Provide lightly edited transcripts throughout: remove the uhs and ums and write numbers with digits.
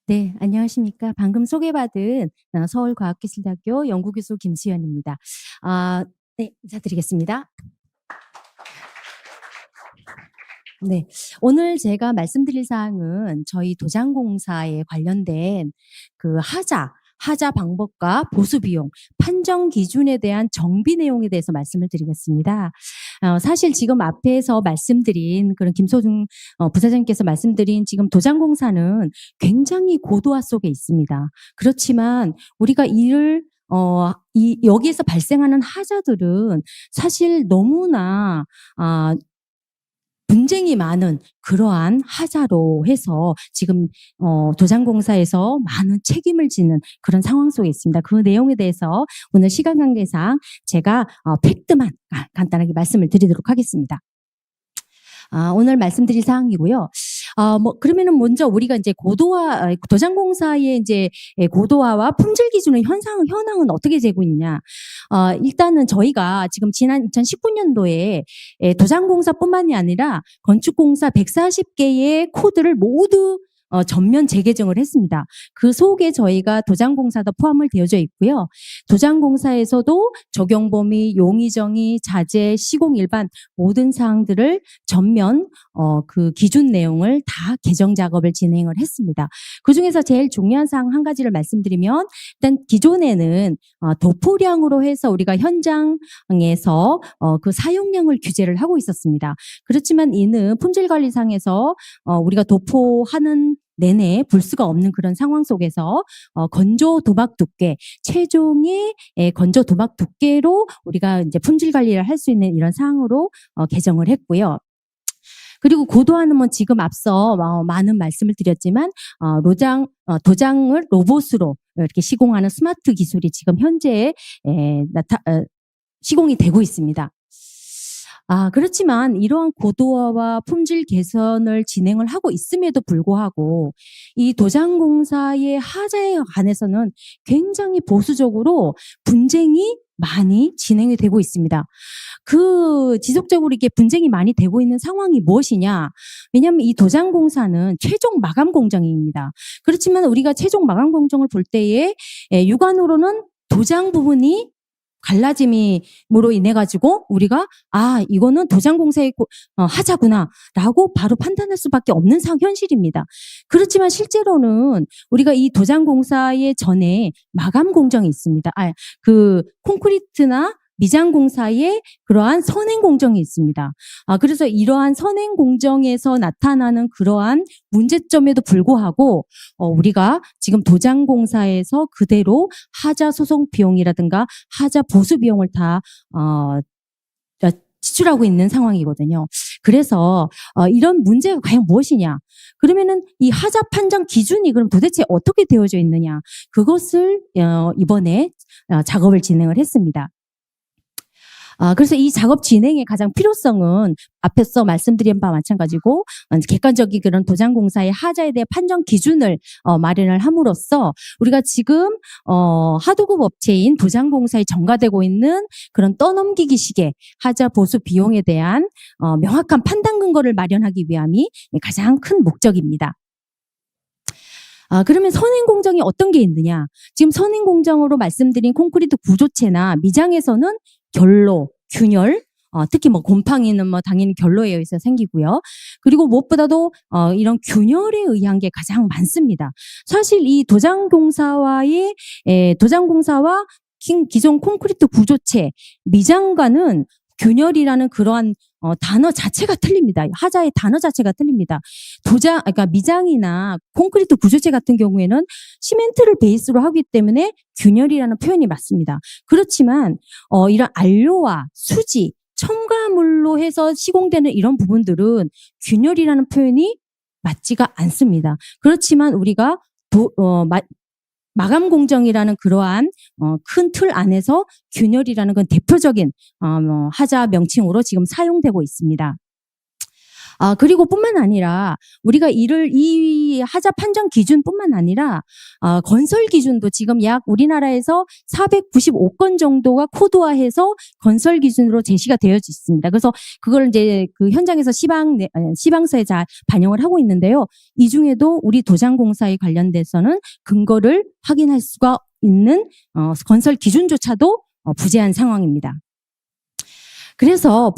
네, 안녕하십니까. 방금 소개받은 서울과학기술대학교 연구교수 김수연입니다. 네, 인사드리겠습니다. 네, 오늘 제가 말씀드릴 사항은 저희 도장공사에 관련된 그 하자 방법과 보수 비용, 판정 기준에 대한 정비 내용에 대해서 말씀을 드리겠습니다. 사실 지금 앞에서 말씀드린 그런 김소중 부사장님께서 말씀드린 지금 도장공사는 굉장히 고도화 속에 있습니다. 그렇지만 우리가 여기에서 발생하는 하자들은 사실 너무나 분쟁이 많은 그러한 하자로 해서 지금 도장공사에서 많은 책임을 지는 그런 상황 속에 있습니다. 그 내용에 대해서 오늘 시간 관계상 제가 팩트만 간단하게 말씀을 드리도록 하겠습니다. 오늘 말씀드릴 사항이고요. 그러면은 먼저 우리가 이제 도장공사의 이제 고도화와 품질 기준의 현황은 어떻게 되고 있냐. 일단은 저희가 지금 지난 2019년도에 도장공사뿐만이 아니라 건축공사 140개의 코드를 모두 전면 재개정을 했습니다. 그 속에 저희가 도장공사도 포함을 되어져 있고요. 도장공사에서도 적용 범위, 용의 정의, 자재, 시공 일반 모든 사항들을 전면 그 기준 내용을 다 개정 작업을 진행을 했습니다. 그중에서 제일 중요한 사항 한 가지를 말씀드리면 일단 기존에는 도포량으로 해서 우리가 현장에서 그 사용량을 규제를 하고 있었습니다. 그렇지만 이는 품질관리상에서 우리가 도포하는 내내 볼 수가 없는 그런 상황 속에서 건조 도막 두께, 최종의 건조 도막 두께로 우리가 이제 품질 관리를 할 수 있는 이런 사항으로 개정을 했고요. 그리고 고도화는 지금 앞서 많은 말씀을 드렸지만 도장을 로봇으로 이렇게 시공하는 스마트 기술이 지금 현재 시공이 되고 있습니다. 그렇지만 이러한 고도화와 품질 개선을 진행을 하고 있음에도 불구하고 이 도장공사의 하자에 관해서는 굉장히 보수적으로 분쟁이 많이 진행이 되고 있습니다. 그 지속적으로 이렇게 분쟁이 많이 되고 있는 상황이 무엇이냐? 왜냐하면 이 도장공사는 최종 마감 공정입니다. 그렇지만 우리가 최종 마감 공정을 볼 때에 육안으로는 도장 부분이 갈라짐으로 인해 가지고 우리가 이거는 도장공사의 하자구나 라고 바로 판단할 수밖에 없는 현실입니다. 그렇지만 실제로는 우리가 이 도장공사의 전에 마감 공정이 있습니다. 그 콘크리트나 미장 공사의 그러한 선행 공정이 있습니다. 그래서 이러한 선행 공정에서 나타나는 그러한 문제점에도 불구하고 우리가 지금 도장공사에서 그대로 하자 소송 비용이라든가 하자 보수 비용을 다 지출하고 있는 상황이거든요. 그래서 이런 문제가 과연 무엇이냐? 그러면은 이 하자 판정 기준이 그럼 도대체 어떻게 되어져 있느냐? 그것을 이번에 작업을 진행을 했습니다. 그래서 이 작업 진행의 가장 필요성은 앞에서 말씀드린 바와 마찬가지고 객관적인 그런 도장공사의 하자에 대해 판정 기준을 마련을 함으로써 우리가 지금 하도급 업체인 도장공사에 전가되고 있는 그런 떠넘기기식의 하자 보수 비용에 대한 명확한 판단 근거를 마련하기 위함이 가장 큰 목적입니다. 그러면 선행공정이 어떤 게 있느냐? 지금 선행공정으로 말씀드린 콘크리트 구조체나 미장에서는 결로, 균열, 특히 곰팡이는 당연히 결로에 의해서 생기고요. 그리고 무엇보다도 이런 균열에 의한 게 가장 많습니다. 사실 이 도장공사와 기존 콘크리트 구조체, 미장과는 균열이라는 그러한 단어 자체가 틀립니다. 하자의 단어 자체가 틀립니다. 그러니까 미장이나 콘크리트 구조체 같은 경우에는 시멘트를 베이스로 하기 때문에 균열이라는 표현이 맞습니다. 그렇지만 이런 안료와 수지, 첨가물로 해서 시공되는 이런 부분들은 균열이라는 표현이 맞지가 않습니다. 그렇지만 우리가 마감 공정이라는 그러한 큰 틀 안에서 균열이라는 건 대표적인 하자 명칭으로 지금 사용되고 있습니다. 그리고 뿐만 아니라 우리가 이 하자 판정 기준뿐만 아니라 건설 기준도 지금 약 우리나라에서 495건 정도가 코드화해서 건설 기준으로 제시가 되어 있습니다. 그래서 그걸 이제 그 현장에서 시방서에 잘 반영을 하고 있는데요. 이 중에도 우리 도장공사에 관련돼서는 근거를 확인할 수가 있는 건설 기준조차도 부재한 상황입니다. 그래서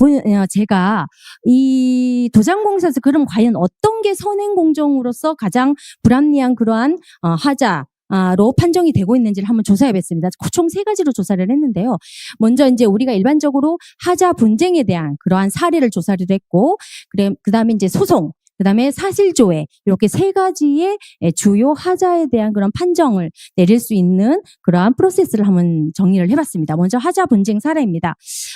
제가 이 도장공사에서 그럼 과연 어떤 게 선행공정으로서 가장 불합리한 그러한 하자로 판정이 되고 있는지를 한번 조사해 봤습니다. 총 3가지로 조사를 했는데요. 먼저 이제 우리가 일반적으로 하자 분쟁에 대한 그러한 사례를 조사를 했고, 그다음에 이제 소송, 그다음에 사실조회, 이렇게 3가지의 주요 하자에 대한 그런 판정을 내릴 수 있는 그러한 프로세스를 한번 정리를 해봤습니다. 먼저 하자 분쟁 사례입니다.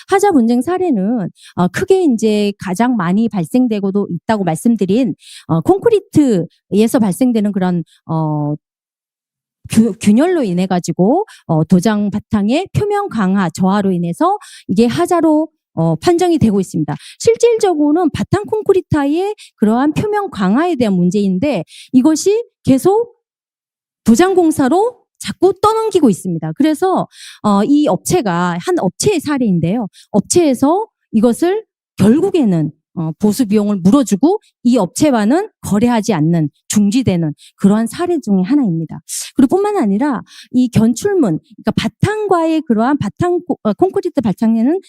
하자 분쟁 사례는 크게 이제 가장 많이 발생되고도 있다고 말씀드린 콘크리트에서 발생되는 그런 균열로 인해 가지고 도장 바탕의 표면 강화, 저하로 인해서 이게 하자로 판정이 되고 있습니다. 실질적으로는 바탕 콘크리트의 그러한 표면 강화에 대한 문제인데 이것이 계속 도장공사로 자꾸 떠넘기고 있습니다. 그래서 이 업체가 한 업체의 사례인데요. 업체에서 이것을 결국에는 보수 비용을 물어주고 이 업체와는 거래하지 않는, 중지되는 그러한 사례 중에 하나입니다. 그리고 뿐만 아니라 이 견출문, 그러니까 바탕과의 그러한 콘크리트 발창에는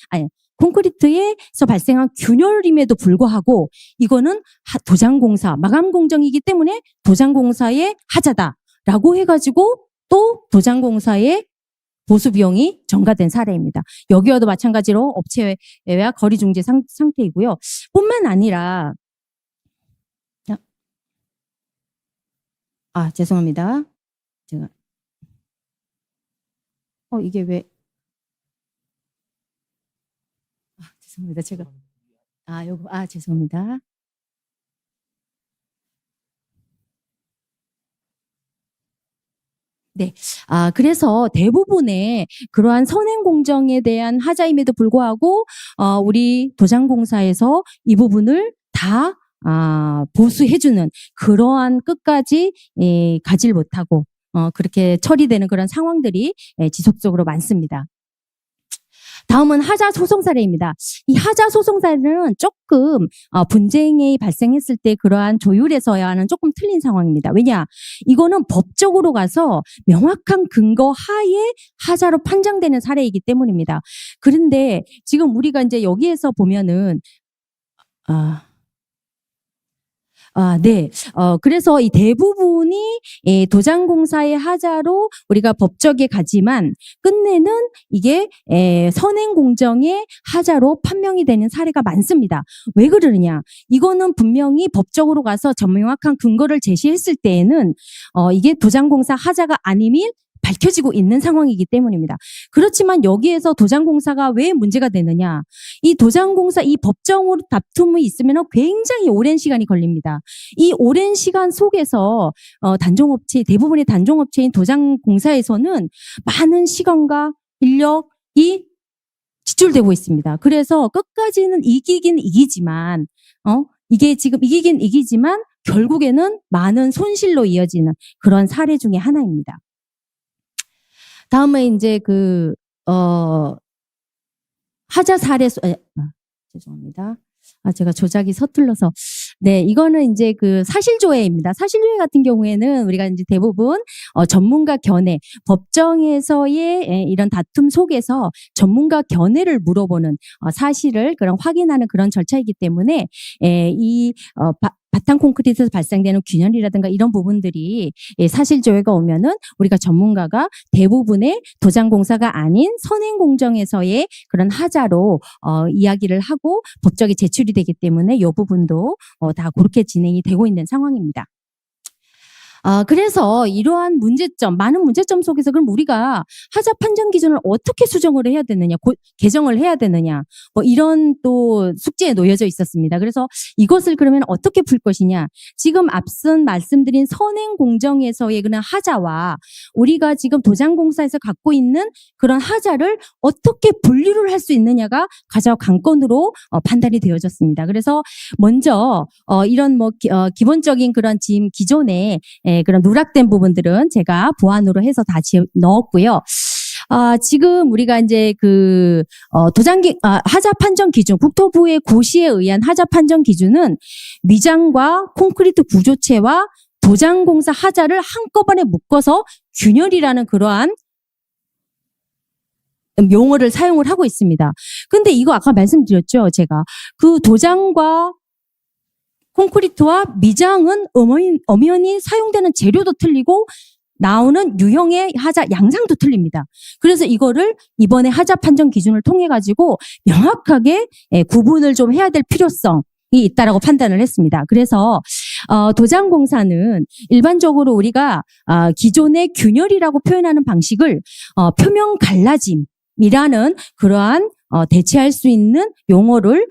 콘크리트에서 발생한 균열임에도 불구하고 이거는 도장공사, 마감공정이기 때문에 도장공사의 하자다라고 해가지고 또 도장공사의 보수 비용이 전가된 사례입니다. 여기와도 마찬가지로 업체와 거리 중지 상태이고요. 뿐만 아니라 죄송합니다. 제가 이게 왜 죄송합니다. 제가 요거 죄송합니다. 네. 그래서 대부분의 그러한 선행공정에 대한 하자임에도 불구하고, 우리 도장공사에서 이 부분을 다, 보수해주는 그러한 끝까지, 가질 못하고, 그렇게 처리되는 그런 상황들이 지속적으로 많습니다. 다음은 하자 소송 사례입니다. 이 하자 소송 사례는 조금 분쟁이 발생했을 때 그러한 조율에서야는 조금 틀린 상황입니다. 왜냐? 이거는 법적으로 가서 명확한 근거 하에 하자로 판정되는 사례이기 때문입니다. 그런데 지금 우리가 이제 여기에서 보면은 네. 그래서 이 대부분이 도장공사의 하자로 우리가 법적에 가지만 끝내는 이게 선행공정의 하자로 판명이 되는 사례가 많습니다. 왜 그러느냐? 이거는 분명히 법적으로 가서 정명확한 근거를 제시했을 때에는 이게 도장공사 하자가 아님이 밝혀지고 있는 상황이기 때문입니다. 그렇지만 여기에서 도장공사가 왜 문제가 되느냐? 이 도장공사 이 법정으로 다툼이 있으면 굉장히 오랜 시간이 걸립니다. 이 오랜 시간 속에서 단종업체, 대부분의 단종업체인 도장공사에서는 많은 시간과 인력이 지출되고 있습니다. 그래서 끝까지는 이기긴 이기지만 이게 지금 이기긴 이기지만 결국에는 많은 손실로 이어지는 그런 사례 중에 하나입니다. 다음에 이제 하자 사례 죄송합니다. 제가 조작이 서툴러서. 네, 이거는 이제 사실조회입니다. 사실조회 같은 경우에는 우리가 이제 대부분 전문가 견해, 법정에서의 이런 다툼 속에서 전문가 견해를 물어보는 사실을 확인하는 그런 절차이기 때문에 바탕 콘크리트에서 발생되는 균열이라든가 이런 부분들이 사실조회가 오면은 우리가 전문가가 대부분의 도장공사가 아닌 선행공정에서의 그런 하자로 이야기를 하고 법적에 제출이 되기 때문에 이 부분도 다 그렇게 진행이 되고 있는 상황입니다. 그래서 이러한 문제점, 많은 문제점 속에서 그럼 우리가 하자 판정 기준을 어떻게 수정을 해야 되느냐, 개정을 해야 되느냐, 뭐 이런 또 숙제에 놓여져 있었습니다. 그래서 이것을 그러면 어떻게 풀 것이냐. 지금 앞선 말씀드린 선행 공정에서의 그런 하자와 우리가 지금 도장공사에서 갖고 있는 그런 하자를 어떻게 분류를 할 수 있느냐가 가장 관건으로 판단이 되어졌습니다. 그래서 먼저 이런 뭐 기본적인 그런 지금 기존에 그런 누락된 부분들은 제가 보완으로 해서 다 넣었고요. 지금 우리가 이제 하자 판정 기준, 국토부의 고시에 의한 하자 판정 기준은 미장과 콘크리트 구조체와 도장공사 하자를 한꺼번에 묶어서 균열이라는 그러한 용어를 사용을 하고 있습니다. 근데 이거 아까 말씀드렸죠, 제가. 그 도장과 콘크리트와 미장은 엄연히 사용되는 재료도 틀리고 나오는 유형의 하자 양상도 틀립니다. 그래서 이거를 이번에 하자 판정 기준을 통해 가지고 명확하게 구분을 좀 해야 될 필요성이 있다라고 판단을 했습니다. 그래서 도장공사는 일반적으로 우리가 기존의 균열이라고 표현하는 방식을 표면 갈라짐이라는 그러한 대체할 수 있는 용어를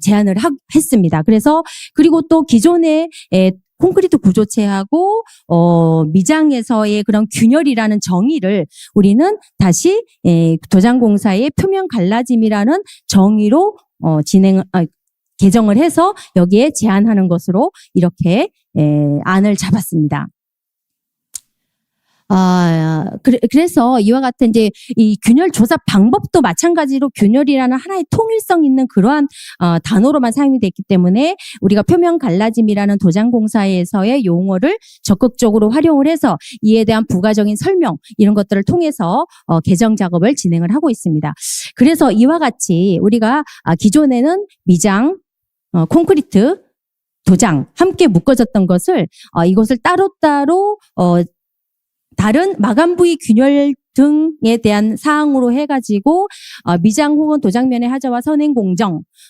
제안을 했습니다. 그래서 그리고 또 기존의 콘크리트 구조체하고 미장에서의 그런 균열이라는 정의를 우리는 다시 도장공사의 표면 갈라짐이라는 정의로 개정을 해서 여기에 제안하는 것으로 이렇게 안을 잡았습니다. 그래서 이와 같은 이제 이 균열 조사 방법도 마찬가지로 균열이라는 하나의 통일성 있는 그러한 단어로만 사용이 됐기 때문에 우리가 표면 갈라짐이라는 도장공사에서의 용어를 적극적으로 활용을 해서 이에 대한 부가적인 설명 이런 것들을 통해서 개정 작업을 진행을 하고 있습니다. 그래서 이와 같이 우리가 기존에는 미장, 콘크리트, 도장 함께 묶어졌던 것을 이것을 따로따로 다른 마감 부위 균열 등에 대한 사항으로 해가지고 미장 혹은 도장면의 하자와 선행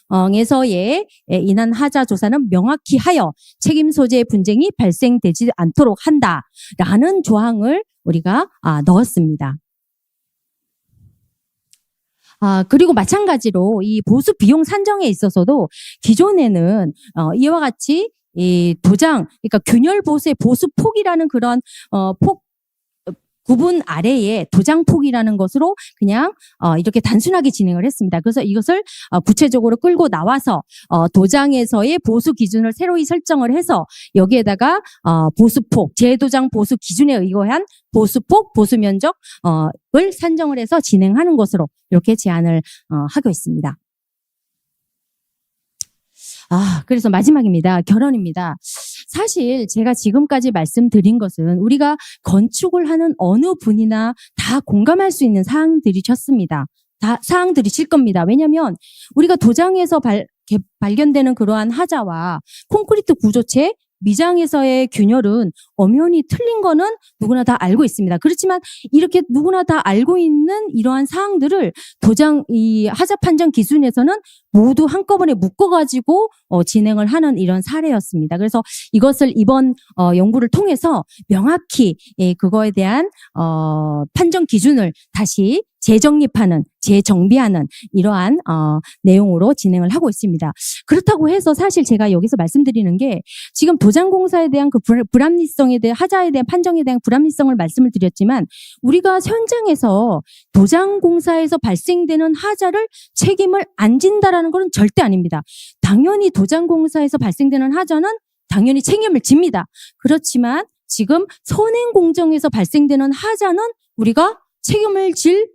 공정에서의 인한 하자 조사는 명확히 하여 책임 소재의 분쟁이 발생되지 않도록 한다라는 조항을 우리가 넣었습니다. 그리고 마찬가지로 이 보수 비용 산정에 있어서도 기존에는 이와 같이 이 도장, 그러니까 균열 보수의 보수 폭이라는 그런 구분 아래에 도장폭이라는 것으로 그냥 이렇게 단순하게 진행을 했습니다. 그래서 이것을 구체적으로 끌고 나와서 도장에서의 보수 기준을 새로이 설정을 해서 여기에다가 보수폭, 재도장 보수 기준에 의거한 보수폭, 보수면적을 산정을 해서 진행하는 것으로 이렇게 제안을 하고 있습니다. 그래서 마지막입니다. 결론입니다. 사실 제가 지금까지 말씀드린 것은 우리가 건축을 하는 어느 분이나 다 공감할 수 있는 사항들이셨습니다. 다 사항들이실 겁니다. 왜냐하면 우리가 도장에서 발견되는 그러한 하자와 콘크리트 구조체, 미장에서의 균열은 엄연히 틀린 거는 누구나 다 알고 있습니다. 그렇지만 이렇게 누구나 다 알고 있는 이러한 사항들을 이 하자 판정 기준에서는 모두 한꺼번에 묶어가지고 진행을 하는 이런 사례였습니다. 그래서 이것을 이번 연구를 통해서 명확히 그거에 대한 판정 기준을 다시 재정립하는, 재정비하는 이러한 내용으로 진행을 하고 있습니다. 그렇다고 해서 사실 제가 여기서 말씀드리는 게 지금 도장공사에 대한 그 불합리성에 대한 하자에 대한 판정에 대한 불합리성을 말씀을 드렸지만 우리가 현장에서 도장공사에서 발생되는 하자를 책임을 안 진다라는 것은 절대 아닙니다. 당연히 도장공사에서 발생되는 하자는 당연히 책임을 집니다. 그렇지만 지금 선행공정에서 발생되는 하자는 우리가 책임을 질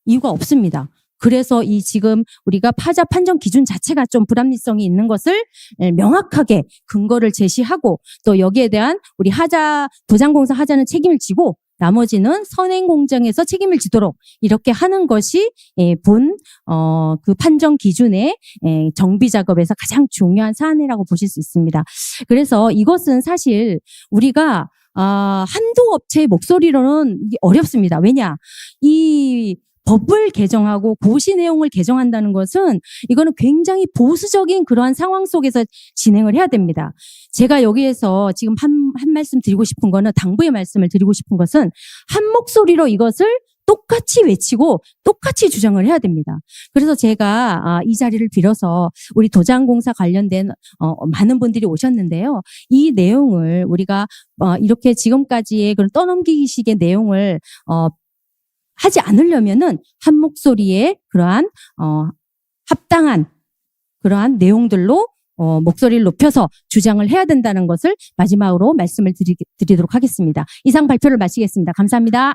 이유가 없습니다. 그래서 이 지금 우리가 하자 판정 기준 자체가 좀 불합리성이 있는 것을 명확하게 근거를 제시하고 또 여기에 대한 우리 도장공사 하자는 책임을 지고 나머지는 선행공정에서 책임을 지도록 이렇게 하는 것이 그 판정 기준의 정비 작업에서 가장 중요한 사안이라고 보실 수 있습니다. 그래서 이것은 사실 우리가 한두 업체의 목소리로는 이게 어렵습니다. 왜냐? 이 법을 개정하고 고시 내용을 개정한다는 것은 이거는 굉장히 보수적인 그러한 상황 속에서 진행을 해야 됩니다. 제가 여기에서 지금 한 말씀 드리고 싶은 거는, 당부의 말씀을 드리고 싶은 것은 한 목소리로 이것을 똑같이 외치고 똑같이 주장을 해야 됩니다. 그래서 제가 이 자리를 빌어서 우리 도장공사 관련된 많은 분들이 오셨는데요. 이 내용을 우리가 이렇게 지금까지의 그런 떠넘기식의 내용을 하지 않으려면은 한 목소리에 그러한 합당한 그러한 내용들로 목소리를 높여서 주장을 해야 된다는 것을 마지막으로 말씀을 드리도록 하겠습니다. 이상 발표를 마치겠습니다. 감사합니다.